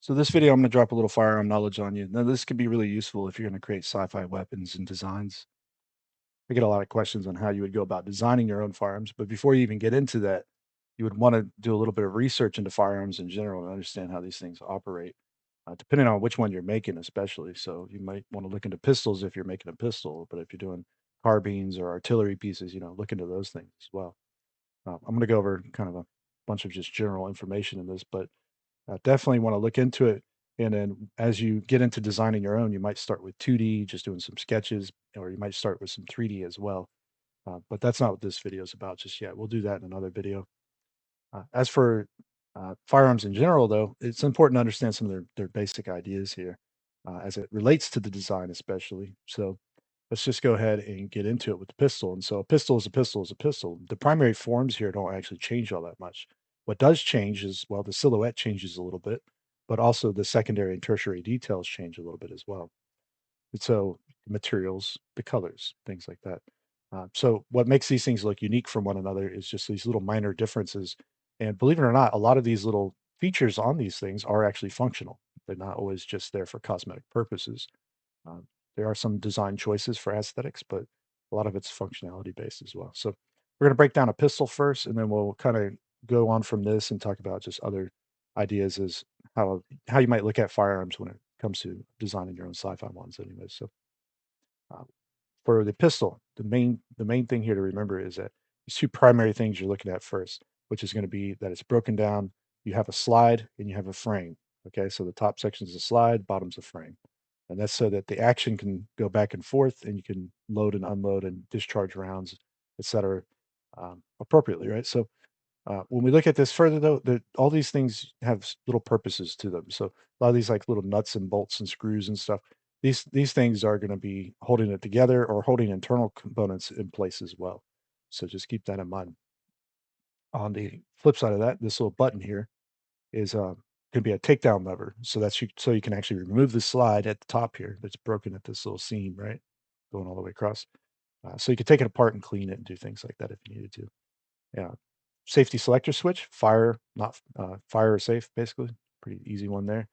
So this video, I'm going to drop a little firearm knowledge on you. Now, this could be really useful if you're going to create sci-fi weapons and designs. I get a lot of questions on how you would go about designing your own firearms, but before you even get into that, you would want to do a little bit of research into firearms in general and understand how these things operate, depending on which one you're making, especially. So you might want to look into pistols if you're making a pistol, but if you're doing carbines or artillery pieces, look into those things as well. I'm going to go over kind of a bunch of just general information in this, but definitely want to look into it. And then as you get into designing your own, you might start with 2D, just doing some sketches, or you might start with some 3D as well. But that's not what this video is about just yet. We'll do that in another video. As for firearms in general, though, it's important to understand some of their basic ideas here as it relates to the design, especially. So let's just go ahead and get into it with the pistol. And so a pistol is a pistol is a pistol. The primary forms here don't actually change all that much. What does change is, well, the silhouette changes a little bit, but also the secondary and tertiary details change a little bit as well. And so the materials, the colors, things like that. So what makes these things look unique from one another is just these little minor differences. And believe it or not, a lot of these little features on these things are actually functional. They're not always just there for cosmetic purposes. Um, there are some design choices for aesthetics, but a lot of it's functionality based as well. So we're going to break down a pistol first, and then we'll kind of go on from this and talk about just other ideas as how you might look at firearms when it comes to designing your own sci-fi ones, anyways. So uh, for the pistol, the main thing here to remember is that there's two primary things you're looking at first, which is going to be that it's broken down. You have a slide and you have a frame. Okay, so the top section is a slide, bottom's a frame. And that's so that the action can go back and forth and you can load and unload and discharge rounds, et cetera, appropriately, right? So when we look at this further, though, all these things have little purposes to them. So a lot of these like little nuts and bolts and screws and stuff. These things are going to be holding it together or holding internal components in place as well. So just keep that in mind. On the flip side of that, this little button here is could be a takedown lever. So so you can actually remove the slide at the top here that's broken at this little seam, right, going all the way across. So you could take it apart and clean it and do things like that if you needed to. Yeah. Safety selector switch, fire, not fire or safe, basically. Pretty easy one there.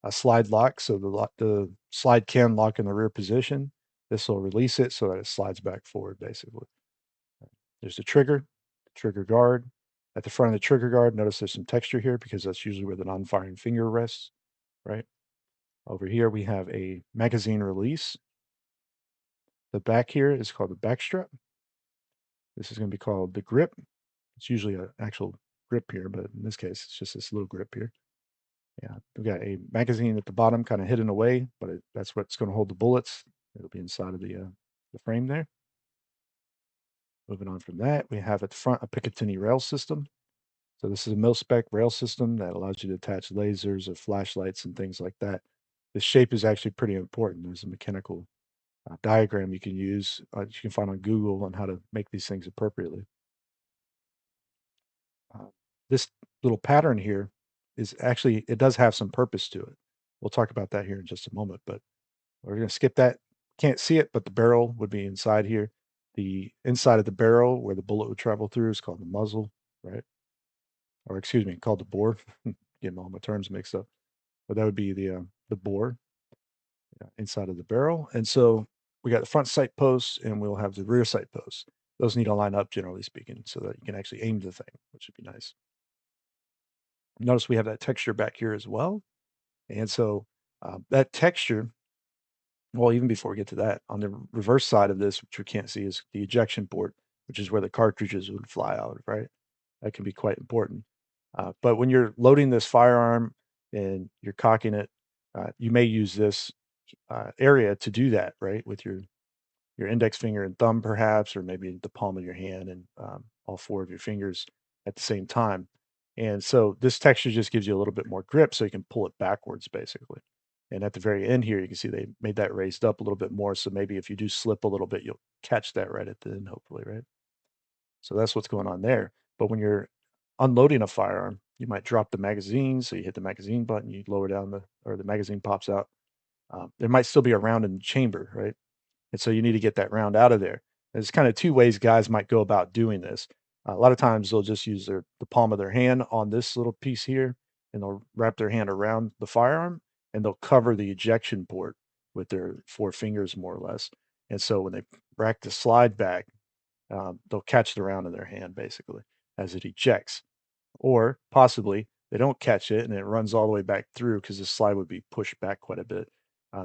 A slide lock, so the slide can lock in the rear position. This will release it so that it slides back forward, basically. There's the trigger guard. At the front of the trigger guard, notice there's some texture here because that's usually where the non-firing finger rests, right? Over here, we have a magazine release. The back here is called the back strap. This is going to be called the grip. It's usually an actual grip here, but in this case, it's just this little grip here. Yeah, we've got a magazine at the bottom, kind of hidden away, but that's what's going to hold the bullets. It'll be inside of the frame there. Moving on from that, we have at the front a Picatinny rail system. So this is a mil-spec rail system that allows you to attach lasers or flashlights and things like that. The shape is actually pretty important. There's a mechanical diagram you can use, you can find on Google on how to make these things appropriately. Uh, this little pattern here is actually, it does have some purpose to it. We'll talk about that here in just a moment, but we're going to skip that. Can't see it, but the barrel would be inside here. The inside of the barrel where the bullet would travel through is called the muzzle, right? Or excuse me, called the bore. Getting all my terms mixed up, but that would be the bore inside of the barrel. And so we got the front sight posts and we'll have the rear sight posts. Those need to line up, generally speaking, so that you can actually aim the thing, which would be nice. Notice we have that texture back here as well. And so that texture, well, even before we get to that, on the reverse side of this, which we can't see, is the ejection port, which is where the cartridges would fly out, right? That can be quite important. But when you're loading this firearm and you're cocking it, you may use this area to do that, right? With your index finger and thumb, perhaps, or maybe the palm of your hand and all four of your fingers at the same time. And so this texture just gives you a little bit more grip so you can pull it backwards, basically. And at the very end here, you can see they made that raised up a little bit more. So maybe if you do slip a little bit, you'll catch that right at the end, hopefully, right? So that's what's going on there. But when you're unloading a firearm, you might drop the magazine. So you hit the magazine button, you lower down or the magazine pops out. There might still be a round in the chamber, right? And so you need to get that round out of there. There's kind of two ways guys might go about doing this. A lot of times they'll just use the palm of their hand on this little piece here, and they'll wrap their hand around the firearm and they'll cover the ejection port with their 4 fingers, more or less. And so when they rack the slide back, they'll catch the round in their hand basically as it ejects. Or possibly they don't catch it and it runs all the way back through because the slide would be pushed back quite a bit.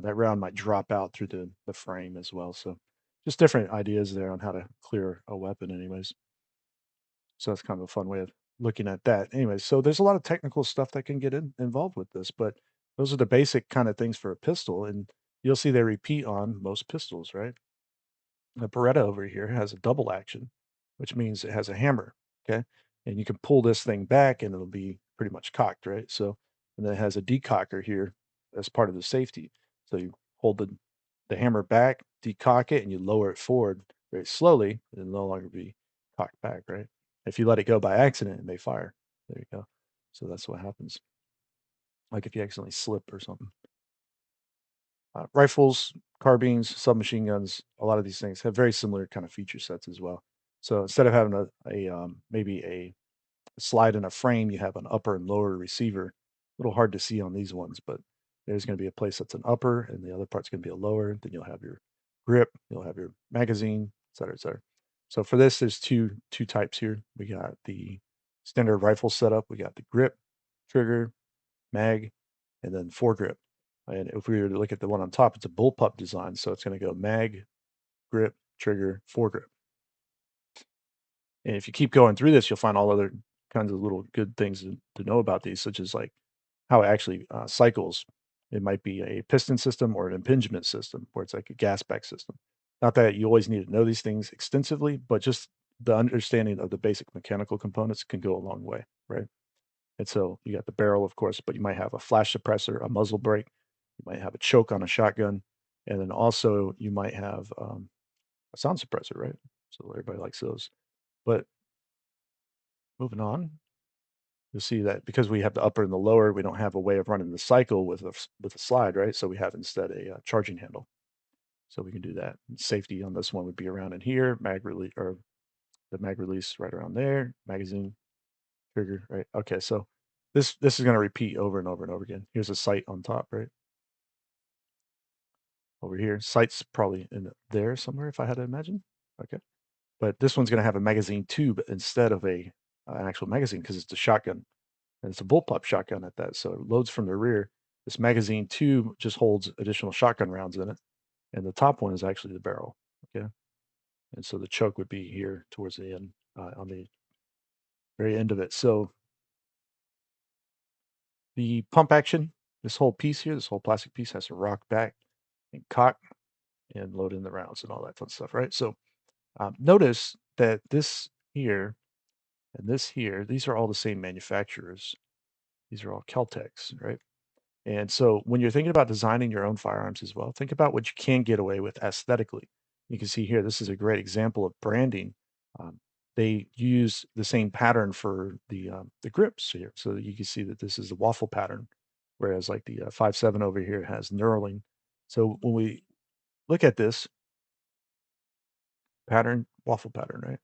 That round might drop out through the frame as well. So just different ideas there on how to clear a weapon, anyways. So that's kind of a fun way of looking at that. Anyway, so there's a lot of technical stuff that can get involved with this, but those are the basic kind of things for a pistol, and you'll see they repeat on most pistols, right? The Beretta over here has a double action, which means it has a hammer. Okay. And you can pull this thing back and it'll be pretty much cocked, right? So, and then it has a decocker here as part of the safety. So you hold the hammer back, decock it, and you lower it forward very slowly. It'll no longer be cocked back, right? If you let it go by accident, it may fire. There you go. So that's what happens. Like if you accidentally slip or something. Rifles, carbines, submachine guns, a lot of these things have very similar kind of feature sets as well. So instead of having maybe a slide in a frame, you have an upper and lower receiver. A little hard to see on these ones, but there's going to be a place that's an upper, and the other part's going to be a lower. Then you'll have your grip, you'll have your magazine, et cetera, et cetera. So for this, there's two types here. We got the standard rifle setup. We got the grip, trigger, mag, and then foregrip. And if we were to look at the one on top, it's a bullpup design. So it's going to go mag, grip, trigger, foregrip. And if you keep going through this, you'll find all other kinds of little good things to know about these, such as like how it actually cycles. It might be a piston system or an impingement system, where it's like a gas back system. Not that you always need to know these things extensively, but just the understanding of the basic mechanical components can go a long way, right? And so you got the barrel, of course, but you might have a flash suppressor, a muzzle brake, you might have a choke on a shotgun, and then also you might have a sound suppressor, right? So everybody likes those. But moving on, you'll see that because we have the upper and the lower, we don't have a way of running the cycle with with a slide, right? So we have instead a charging handle. So we can do that. And safety on this one would be around in here, mag release or the mag release right around there, magazine trigger, right? Okay, so this is going to repeat over and over and over again. Here's a sight on top, right? Over here, sight's probably in there somewhere if I had to imagine. Okay, but this one's going to have a magazine tube instead of an actual magazine because it's a shotgun. And it's a bullpup shotgun at that, so it loads from the rear. This magazine tube just holds additional shotgun rounds in it, and the top one is actually the barrel, okay? And so the choke would be here towards the end, on the very end of it. So the pump action, this whole piece here, this whole plastic piece has to rock back and cock and load in the rounds and all that fun stuff, right? So notice that this here and this here, these are all the same manufacturers. These are all Keltecs, right? And so when you're thinking about designing your own firearms as well, think about what you can get away with aesthetically. You can see here, this is a great example of branding. Um, they use the same pattern for the grips here. So you can see that this is a waffle pattern, whereas like the 5.7 over here has knurling. So when we look at this pattern, waffle pattern, right?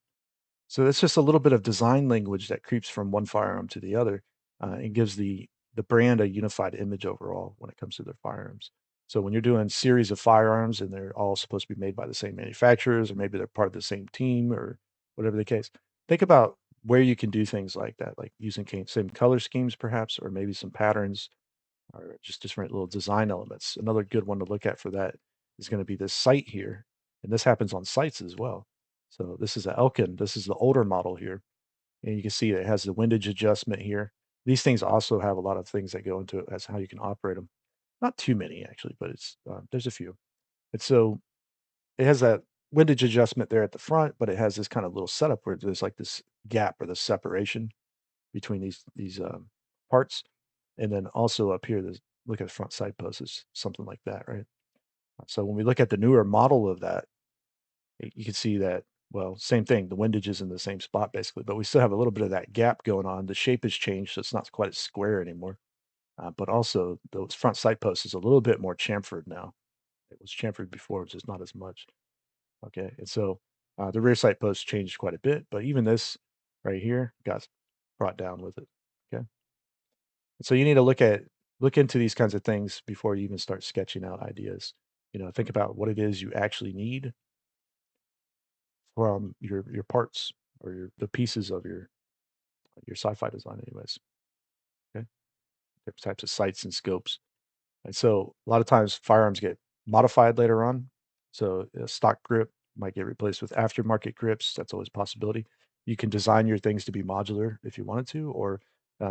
So that's just a little bit of design language that creeps from one firearm to the other, and gives the brand a unified image overall when it comes to their firearms. So when you're doing series of firearms and they're all supposed to be made by the same manufacturers, or maybe they're part of the same team, or whatever the case, think about where you can do things like that, like using same color schemes, perhaps, or maybe some patterns, or just different little design elements. Another good one to look at for that is going to be this sight here, and this happens on sights as well. So this is a Elkin. This is the older model here, and you can see it has the windage adjustment here. These things also have a lot of things that go into it as how you can operate them. Not too many actually, but it's there's a few. And so it has that windage adjustment there at the front, but it has this kind of little setup where there's like this gap or the separation between these parts, and then also up here, there's look at the front side post is something like that, right? So when we look at the newer model of that, you can see that, well, same thing. The windage is in the same spot basically, but we still have a little bit of that gap going on. The shape has changed, so it's not quite as square anymore. But also, those front sight posts is a little bit more chamfered now. It was chamfered before, just not as much. Okay, and so the rear sight post changed quite a bit, but even this right here got brought down with it. Okay, So you need to look into these kinds of things before you even start sketching out ideas. Think about what it is you actually need from your parts or the pieces of your sci-fi design anyways. Okay. Different types of sights and scopes. And so a lot of times firearms get modified later on. So a stock grip might get replaced with aftermarket grips. That's always a possibility. You can design your things to be modular if you wanted to, or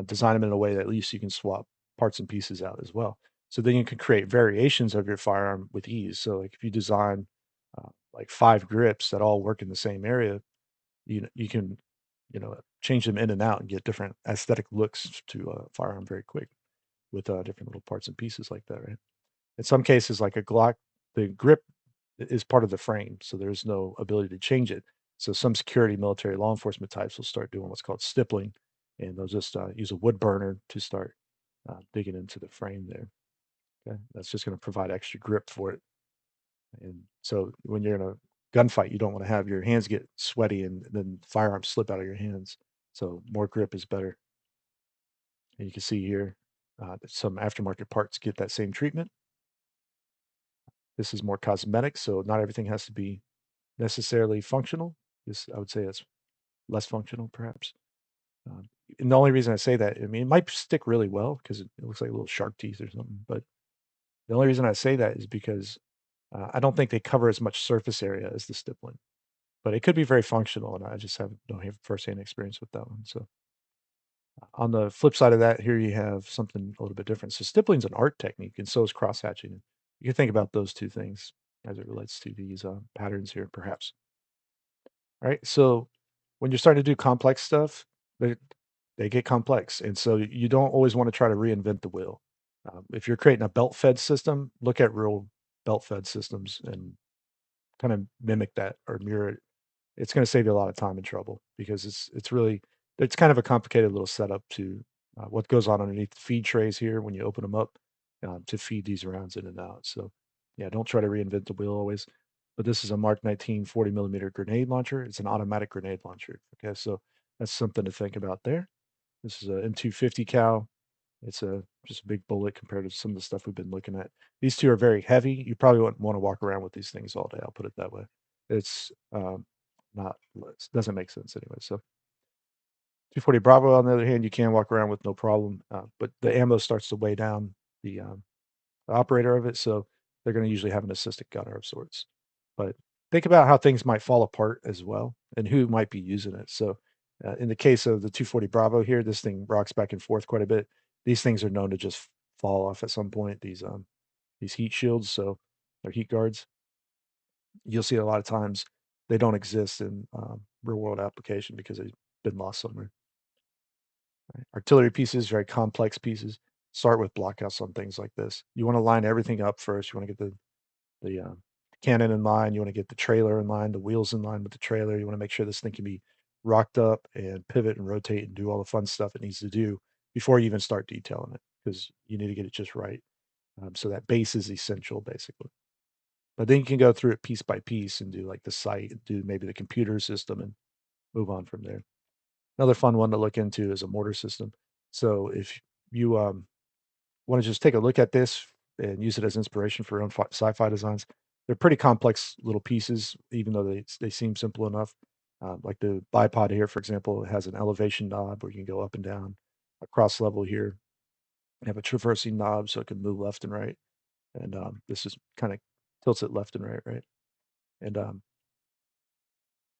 design them in a way that at least you can swap parts and pieces out as well. So then you can create variations of your firearm with ease. So like if you design like 5 grips that all work in the same area, you can change them in and out and get different aesthetic looks to a firearm very quick with different little parts and pieces like that, right? In some cases, like a Glock, the grip is part of the frame, so there's no ability to change it. So some security, military, law enforcement types will start doing what's called stippling, and they'll just use a wood burner to start digging into the frame there. Okay, that's just going to provide extra grip for it. And so when you're in a gunfight, you don't want to have your hands get sweaty and then firearms slip out of your hands. So more grip is better. And you can see here that some aftermarket parts get that same treatment. This is more cosmetic, so not everything has to be necessarily functional. This, I would say, it's less functional, perhaps. Um, and the only reason I say that, I mean, it might stick really well because it looks like little shark teeth or something. But the only reason I say that is because I don't think they cover as much surface area as the stippling. But it could be very functional, and I just don't have firsthand experience with that one. So on the flip side of that, here you have something a little bit different. So stippling's an art technique, and so is cross hatching. You can think about those two things as it relates to these patterns here, perhaps. All right. So when you're starting to do complex stuff, they they get complex, and so you don't always want to try to reinvent the wheel. If you're creating a belt fed system, look at real belt fed systems and kind of mimic that or mirror it. It's going to save you a lot of time and trouble because it's kind of a complicated little setup to what goes on underneath the feed trays here when you open them up to feed these rounds in and out. So yeah, don't try to reinvent the wheel always. But this is a Mark 19 40 millimeter grenade launcher. It's an automatic grenade launcher. Okay, so that's something to think about there. This is a M250 cal. It's just a big bullet compared to some of the stuff we've been looking at. These two are very heavy. You probably wouldn't want to walk around with these things all day. I'll put it that way. It's not it doesn't make sense anyway. So 240 Bravo, on the other hand, you can walk around with no problem, but the ammo starts to weigh down the the operator of it, so they're going to usually have an assistant gunner of sorts. But think about how things might fall apart as well, and who might be using it. So in the case of the 240 Bravo here, this thing rocks back and forth quite a bit. These things are known to just fall off at some point. These heat shields, so they're heat guards. You'll see a lot of times they don't exist in real world application because they've been lost somewhere. Right? Artillery pieces, very complex pieces, start with blockouts on things like this. You want to line everything up first. You want to get the cannon in line. You want to get the trailer in line, the wheels in line with the trailer. You want to make sure this thing can be rocked up and pivot and rotate and do all the fun stuff it needs to do before you even start detailing it because you need to get it just right. So that base is essential, basically. But then you can go through it piece by piece and do like the site, do maybe the computer system, and move on from there. Another fun one to look into is a mortar system. So if you want to just take a look at this and use it as inspiration for your own sci-fi designs, they're pretty complex little pieces, even though they seem simple enough. Like the bipod here, for example, it has an elevation knob where you can go up and down. Across level here, you have a traversing knob so it can move left and right. And this is kind of tilts it left and right, right? And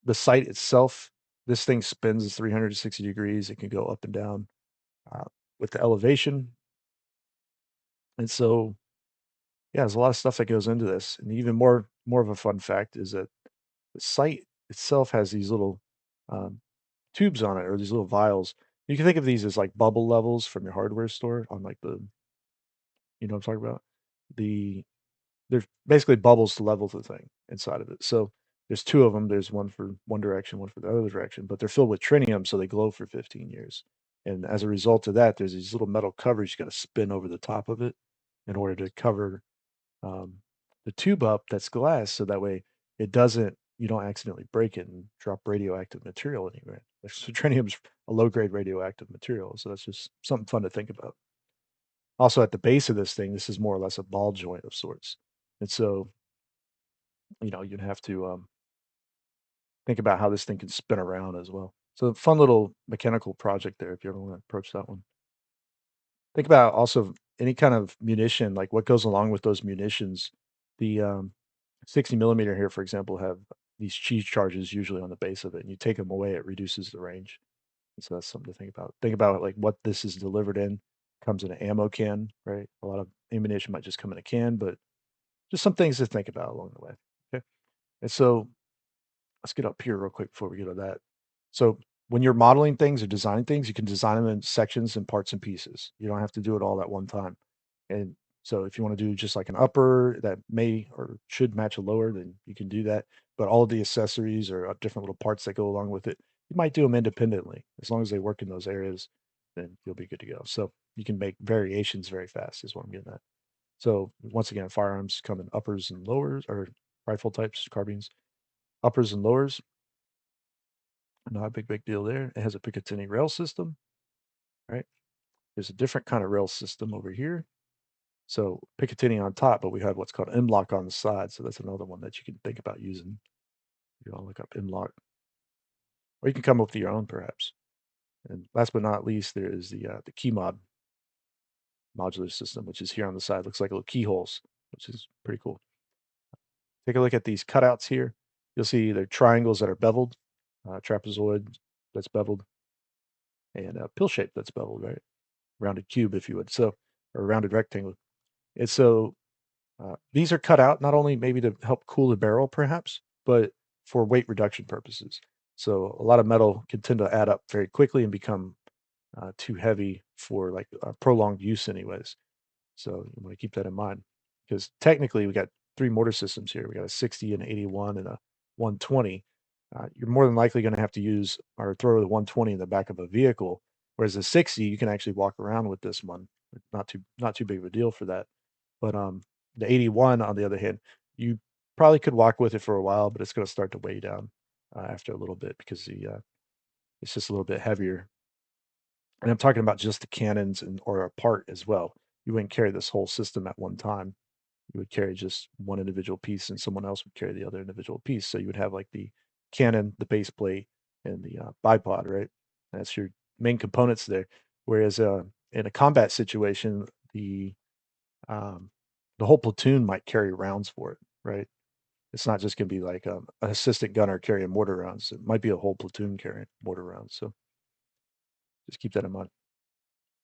the sight itself, this thing spins 360 degrees. It can go up and down uh, with the elevation. And so, yeah, there's a lot of stuff that goes into this. And even more of a fun fact is that the sight itself has these little um, tubes on it or these little vials. You can think of these as like bubble levels from your hardware store on like you know what I'm talking about? The There's basically bubbles to level the thing inside of it. So there's 2 of them. There's one for one direction, one for the other direction, but they're filled with tritium, so they glow for 15 years. And as a result of that, there's these little metal covers you gotta spin over the top of it in order to cover, um, the tube up that's glass, so that way you don't accidentally break it and drop radioactive material anywhere. So tritium's a low grade radioactive material, so that's just something fun to think about. Also, at the base of this thing, this is more or less a ball joint of sorts. And so, you'd have to think about how this thing can spin around as well. So, fun little mechanical project there if you ever want to approach that one. Think about also any kind of munition, like what goes along with those munitions. The 60 millimeter here, for example, have these cheese charges usually on the base of it, and you take them away, it reduces the range. So that's something to think about. Think about like what this is delivered in. Comes in an ammo can, right? A lot of ammunition might just come in a can, but just some things to think about along the way. Okay. And so let's get up here real quick before we get to that. So when you're modeling things or designing things, you can design them in sections and parts and pieces. You don't have to do it all at one time. And so if you want to do just like an upper that may or should match a lower, then you can do that. But all of the accessories or different little parts that go along with it, you might do them independently. As long as they work in those areas, then you'll be good to go. So you can make variations very fast, is what I'm getting at. So once again, firearms come in uppers and lowers, or rifle types, carbines, uppers and lowers. Not a big deal there. It has a Picatinny rail system, right? There's a different kind of rail system over here. So Picatinny on top, but we have what's called M-lock on the side. So that's another one that you can think about using. You want to look up M-lock, or you can come up with your own perhaps. And last but not least, there is the key modular system, which is here on the side. Looks like little keyholes, which is pretty cool. Take a look at these cutouts here. You'll see they're triangles that are beveled, trapezoid that's beveled, and a pill shape that's beveled, right? Rounded cube, if you would. So, or rounded rectangle. And so these are cut out not only maybe to help cool the barrel, perhaps, but for weight reduction purposes. So a lot of metal can tend to add up very quickly and become too heavy for like prolonged use, anyways. So you want to keep that in mind because technically we got three mortar systems here. We got a 60, an 81, and a 120. You're more than likely going to have to use or throw the 120 in the back of a vehicle, whereas the 60 you can actually walk around with this one. Not too big of a deal for that. But the 81, on the other hand, you probably could walk with it for a while, but it's going to start to weigh down after a little bit because it's just a little bit heavier, and I'm talking about just the cannons and or a part as well. You wouldn't carry this whole system at one time. You would carry just one individual piece, and someone else would carry the other individual piece. So you would have like the cannon, the base plate, and the bipod, right? That's your main components there. Whereas in a combat situation, um, the whole platoon might carry rounds for it, right? It's not just going to be like an assistant gunner carrying mortar rounds. It might be a whole platoon carrying mortar rounds. So just keep that in mind.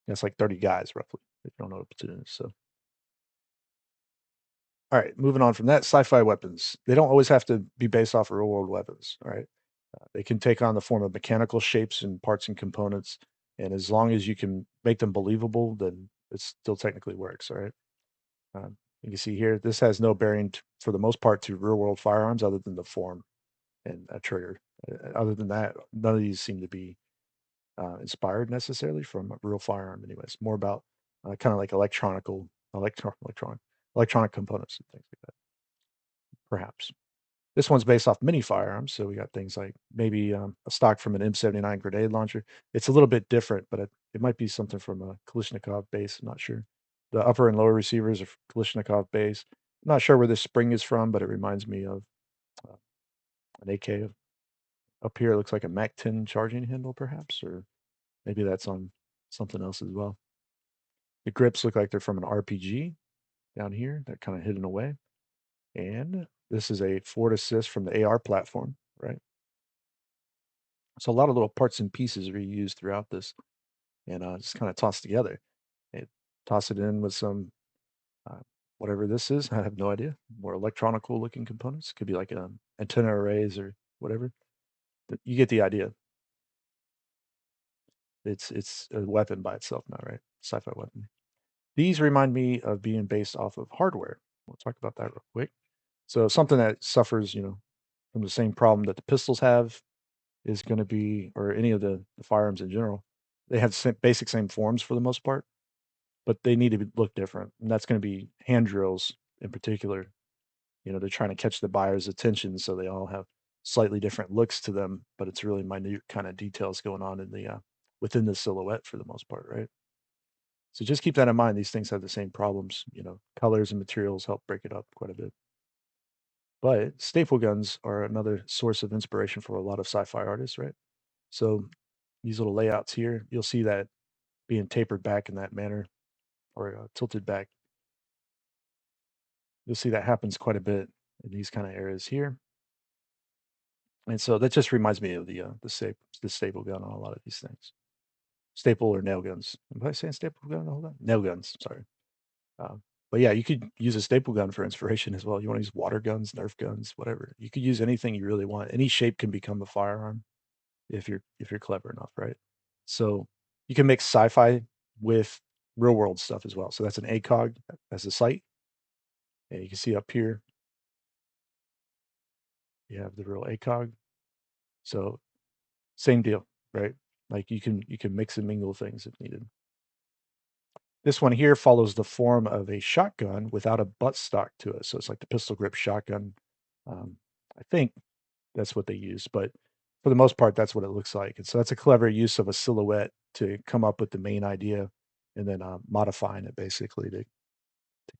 That's like 30 guys roughly, if you don't know what a platoon is. So, all right, moving on from that, sci-fi weapons. They don't always have to be based off real world weapons. All right, they can take on the form of mechanical shapes and parts and components, and as long as you can make them believable, then it still technically works. All right. You can see here, this has no bearing for the most part to real world firearms other than the form and a trigger. Other than that, none of these seem to be inspired necessarily from a real firearm anyways, more about kind of like electronic components and things like that, perhaps. This one's based off mini firearms, so we got things like maybe a stock from an M79 grenade launcher. It's a little bit different, but it might be something from a Kalashnikov base. I'm not sure. The upper and lower receivers are Kalashnikov base. I'm not sure where this spring is from, but it reminds me of uh, an AK. Up here, it looks like a Mac 10 charging handle, perhaps, or maybe that's on something else as well. The grips look like they're from an RPG down here. They're kind of hidden away. And this is a forward assist from the AR platform, right? So a lot of little parts and pieces are reused throughout this and just kind of tossed together. It toss it in with some uh, whatever this is. I have no idea. More electronical looking components. Could be like antenna arrays or whatever. But you get the idea. It's a weapon by itself now, right? Sci-fi weapon. These remind me of being based off of hardware. We'll talk about that real quick. So something that suffers, from the same problem that the pistols have is going to be, or any of the firearms in general, they have basic same forms for the most part, but they need to look different. And that's going to be hand drills in particular. They're trying to catch the buyer's attention, so they all have slightly different looks to them, but it's really minute kind of details going on in the within the silhouette for the most part, right? So just keep that in mind. These things have the same problems. Colors and materials help break it up quite a bit. But staple guns are another source of inspiration for a lot of sci-fi artists, right? So these little layouts here, you'll see that being tapered back in that manner or tilted back. You'll see that happens quite a bit in these kind of areas here. And so that just reminds me of the staple gun on a lot of these things. Staple or nail guns. Am I saying staple gun? Hold on. Nail guns. Sorry. Um, but yeah, you could use a staple gun for inspiration as well. You want to use water guns, Nerf guns, whatever. You could use anything you really want. Any shape can become a firearm if you're clever enough, right? So you can mix sci-fi with real world stuff as well. So that's an ACOG as a site, and you can see up here you have the real ACOG. So same deal, right? Like you can mix and mingle things if needed. This one here follows the form of a shotgun without a buttstock to it. So it's like the pistol grip shotgun. I think that's what they use, but for the most part, that's what it looks like. And so that's a clever use of a silhouette to come up with the main idea and then modifying it basically to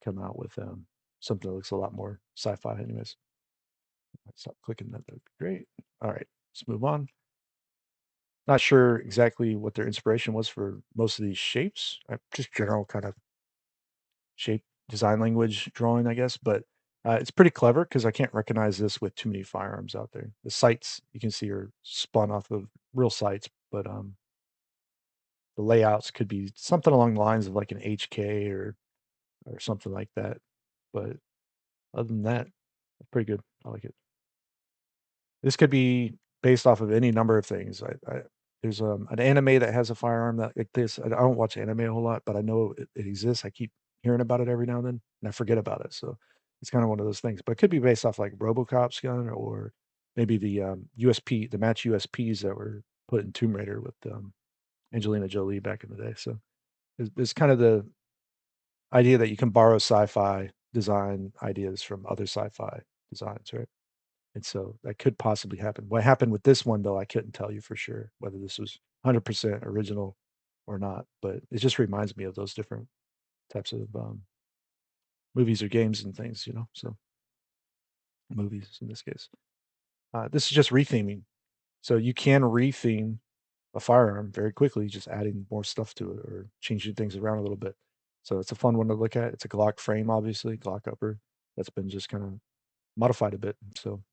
come out with something that looks a lot more sci-fi anyways. Stop clicking that. That'd be great. All right, let's move on. Not sure exactly what their inspiration was for most of these shapes. Just general kind of shape design language drawing, I guess, but it's pretty clever because I can't recognize this with too many firearms out there. The sights you can see are spun off of real sights, but the layouts could be something along the lines of like an HK or something like that. But other than that, it's pretty good. I like it. This could be based off of any number of things. There's an anime that has a firearm that like this. I don't watch anime a whole lot, but I know it exists. I keep hearing about it every now and then, and I forget about it. So it's kind of one of those things. But it could be based off like RoboCop's gun or maybe the USP, the match USPs that were put in Tomb Raider with Angelina Jolie back in the day. So it's kind of the idea that you can borrow sci-fi design ideas from other sci-fi designs, right? And so that could possibly happen. What happened with this one, though, I couldn't tell you for sure whether this was 100% original or not, but it just reminds me of those different types of movies or games and things, so movies in this case. This is just retheming. So you can retheme a firearm very quickly, just adding more stuff to it or changing things around a little bit. So it's a fun one to look at. It's a Glock frame, obviously, Glock upper that's been just kind of modified a bit. So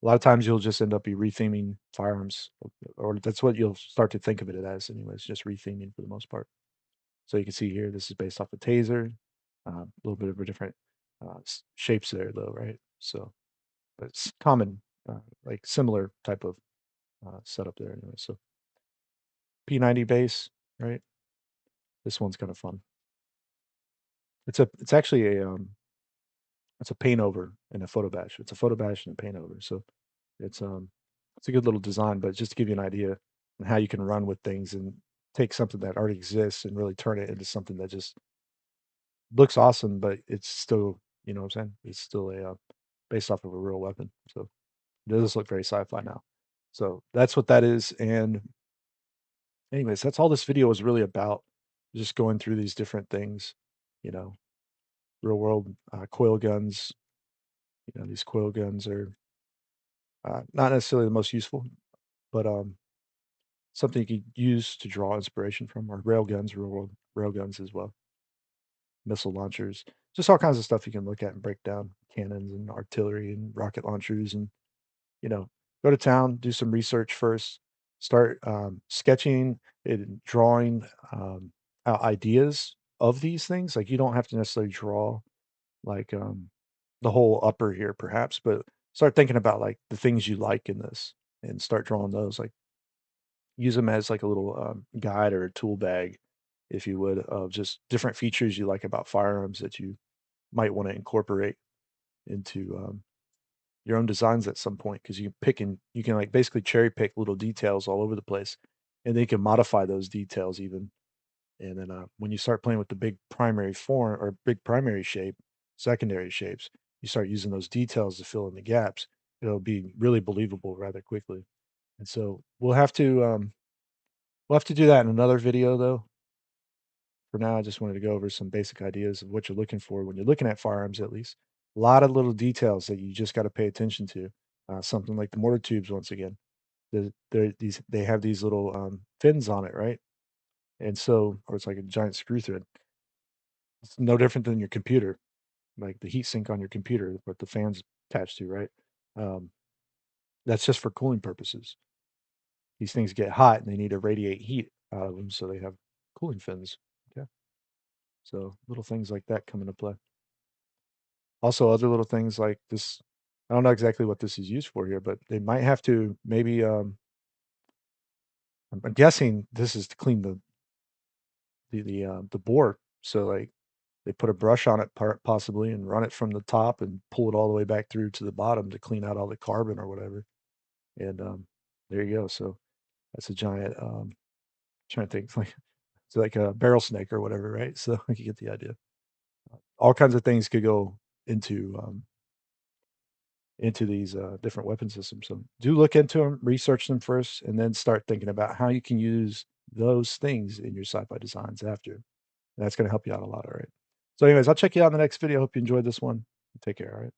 a lot of times you'll just end up be retheming firearms, or that's what you'll start to think of it as anyways, just retheming for the most part. So you can see here, this is based off a taser, a little bit of a different shapes there though, right? So but it's common, like similar type of setup there anyway. So P90 base, right? This one's kind of fun. It's actually it's a paint over and a photo bash. It's a photo bash and a paint over. So it's it's a good little design, but just to give you an idea on how you can run with things and take something that already exists and really turn it into something that just looks awesome, but it's still, you know what I'm saying? It's still a based off of a real weapon. So it does look very sci-fi now. So that's what that is. And anyways, that's all this video was really about. Just going through these different things, you know, real world coil guns. These coil guns are not necessarily the most useful, but something you could use to draw inspiration from, or rail guns, real world rail guns as well, missile launchers, just all kinds of stuff you can look at and break down, cannons and artillery and rocket launchers, and you know, go to town, do some research first, start sketching and drawing out ideas of these things. Like you don't have to necessarily draw like the whole upper here, perhaps, but start thinking about like the things you like in this and start drawing those. Like use them as like a little guide or a tool bag, if you would, of just different features you like about firearms that you might want to incorporate into your own designs at some point. Because you can like basically cherry pick little details all over the place, and then you can modify those details even. And then when you start playing with the big primary form or big primary shape, secondary shapes, you start using those details to fill in the gaps. It'll be really believable rather quickly. And so we'll have to do that in another video though for now, I just wanted to go over some basic ideas of what you're looking for when you're looking at firearms, at least. A lot of little details that you just got to pay attention to. Something like the mortar tubes, once again. They have these little fins on it, right? And so, or it's like a giant screw thread. It's no different than your computer, like the heat sink on your computer, what the fan's attached to, right? Um, that's just for cooling purposes. These things get hot and they need to radiate heat out of them, so they have cooling fins. Okay, so little things like that come into play. Also, other little things like this. I don't know exactly what this is used for here, but they might have to maybe. I'm guessing this is to clean the bore. So like they put a brush on it possibly and run it from the top and pull it all the way back through to the bottom to clean out all the carbon or whatever. And there you go. So that's a giant. Trying to think like it's like a barrel snake or whatever, right? So you get the idea. All kinds of things could go into these different weapon systems. So do look into them, research them first, and then start thinking about how you can use those things in your sci-fi designs after. And that's going to help you out a lot. All right. So, anyways, I'll check you out in the next video. Hope you enjoyed this one. Take care. All right.